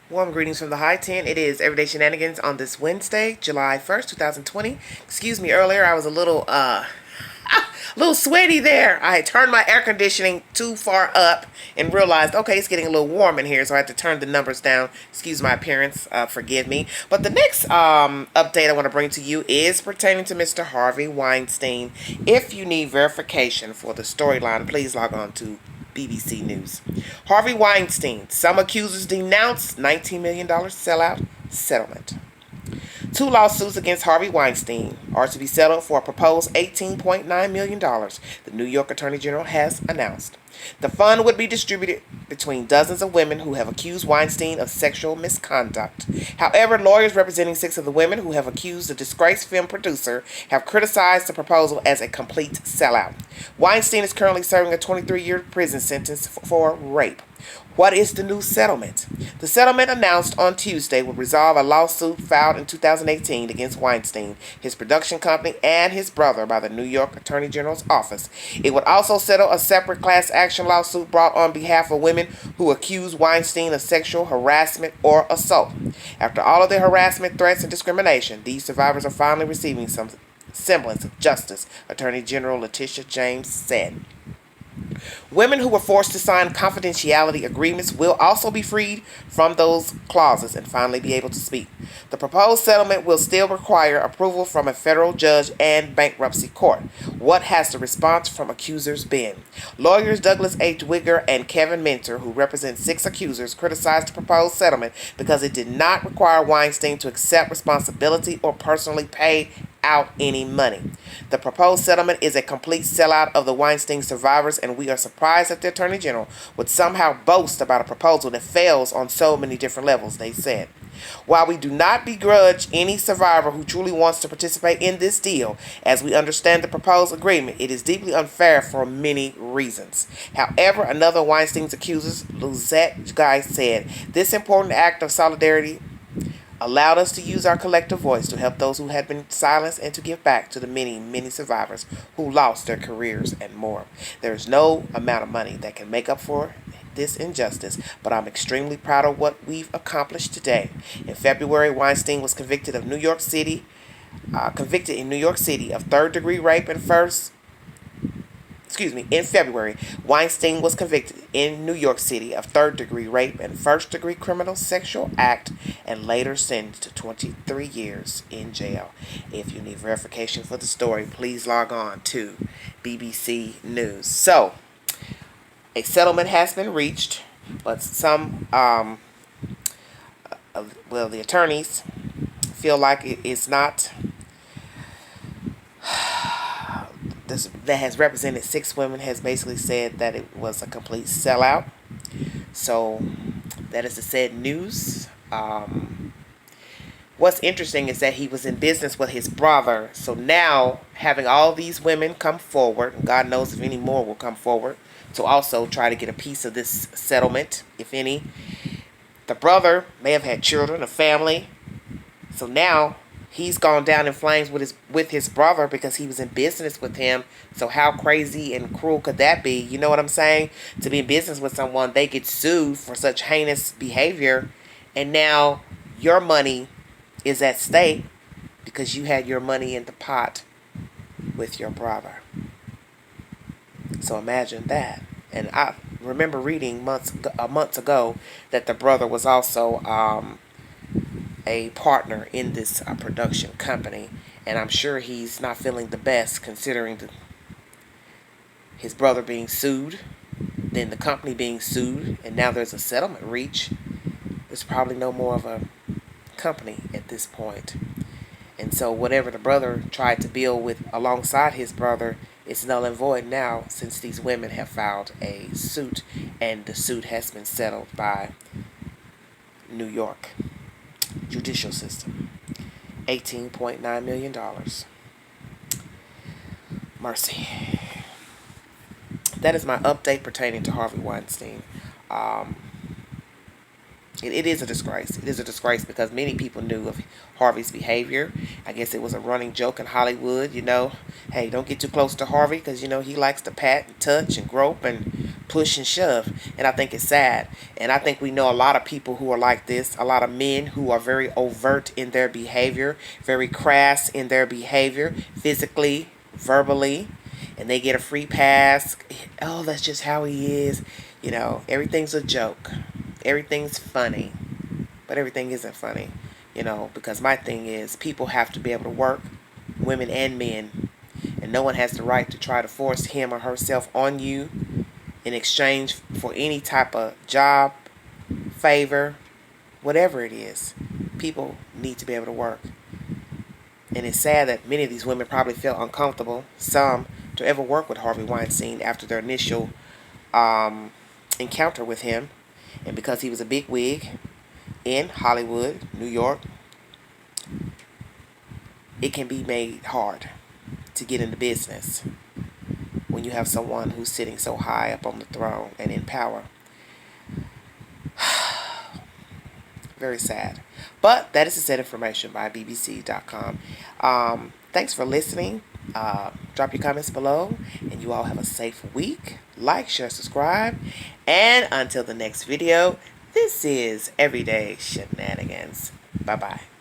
Warm greetings from the High 10. It is Everyday Shenanigans on this Wednesday, July 1st, 2020. Excuse me, earlier I was a little sweaty there. I had turned my air conditioning too far up and realized, okay, it's getting a little warm in here, so I had to turn the numbers down. Excuse my appearance, forgive me. But the next update I want to bring to you is pertaining to Mr. Harvey Weinstein. If you need verification for the storyline, please log on to BBC News. Harvey Weinstein. Some accusers denounce $19 million sellout settlement. Two lawsuits against Harvey Weinstein are to be settled for a proposed $18.9 million, the New York Attorney General has announced. The fund would be distributed between dozens of women who have accused Weinstein of sexual misconduct. However, lawyers representing 6 of the women who have accused the disgraced film producer have criticized the proposal as a complete sellout. Weinstein is currently serving a 23-year prison sentence for rape. What is the new settlement? The settlement announced on Tuesday would resolve a lawsuit filed in 2018 against Weinstein, his production company, and his brother by the New York Attorney General's office. It would also settle a separate class action lawsuit brought on behalf of women who accuse Weinstein of sexual harassment or assault. After all of the harassment, threats, and discrimination, these survivors are finally receiving some semblance of justice, Attorney General Letitia James said. Women who were forced to sign confidentiality agreements will also be freed from those clauses and finally be able to speak. The proposed settlement will still require approval from a federal judge and bankruptcy court. What has the response from accusers been? Lawyers Douglas H. Wigger and Kevin Minter, who represent 6 accusers, criticized the proposed settlement because it did not require Weinstein to accept responsibility or personally pay out any money. The proposed settlement is a complete sellout of the Weinstein survivors, and we are surprised that the Attorney General would somehow boast about a proposal that fails on so many different levels, they said. While we do not begrudge any survivor who truly wants to participate in this deal, as we understand the proposed agreement, it is deeply unfair for many reasons. However, another Weinstein's accusers, Lizette Guy, said, "This important act of solidarity allowed us to use our collective voice to help those who had been silenced and to give back to the many, many survivors who lost their careers and more. There is no amount of money that can make up for this injustice, but I'm extremely proud of what we've accomplished today." In February, Weinstein was convicted in New York City of third-degree rape and in February, Weinstein was convicted in New York City of third-degree rape and first-degree criminal sexual act and later sentenced to 23 years in jail. If you need verification for the story, please log on to BBC News. So, a settlement has been reached, but some, the attorneys feel like it is not. That has represented 6 women has basically said that it was a complete sellout. So that is the said news. What's interesting is that he was in business with his brother. So now having all these women come forward, God knows if any more will come forward, to also try to get a piece of this settlement, if any. The brother may have had children, a family. So now he's gone down in flames with his brother because he was in business with him. So how crazy and cruel could that be? You know what I'm saying? To be in business with someone, they get sued for such heinous behavior, and now your money is at stake because you had your money in the pot with your brother. So imagine that. And I remember reading months ago that the brother was also a partner in this production company, and I'm sure he's not feeling the best considering his brother being sued, then the company being sued, and now there's a settlement reach. There's probably no more of a company at this point. And so whatever the brother tried to build with alongside his brother is null and void now, since these women have filed a suit, and the suit has been settled by New York judicial system. $18.9 million. Mercy. That is my update pertaining to Harvey Weinstein. It is a disgrace. It is a disgrace because many people knew of Harvey's behavior. I guess it was a running joke in Hollywood, hey, don't get too close to Harvey because, he likes to pat and touch and grope and push and shove. And I think it's sad. And I think we know a lot of people who are like this, a lot of men who are very overt in their behavior, very crass in their behavior, physically, verbally, and they get a free pass. Oh, that's just how he is. You know, everything's a joke. Everything's funny. But everything isn't funny. You know, because my thing is people have to be able to work, women and men. And no one has the right to try to force him or herself on you in exchange for any type of job, favor, whatever it is. People need to be able to work. And it's sad that many of these women probably feel uncomfortable, some, to ever work with Harvey Weinstein after their initial encounter with him. And because he was a big wig in Hollywood, New York, it can be made hard to get into business when you have someone who's sitting so high up on the throne and in power. Very sad. But that is the said information by bbc.com. Thanks for listening. Drop your comments below. And you all have a safe week. Like, share, subscribe. And until the next video, this is Everyday Shenanigans. Bye-bye.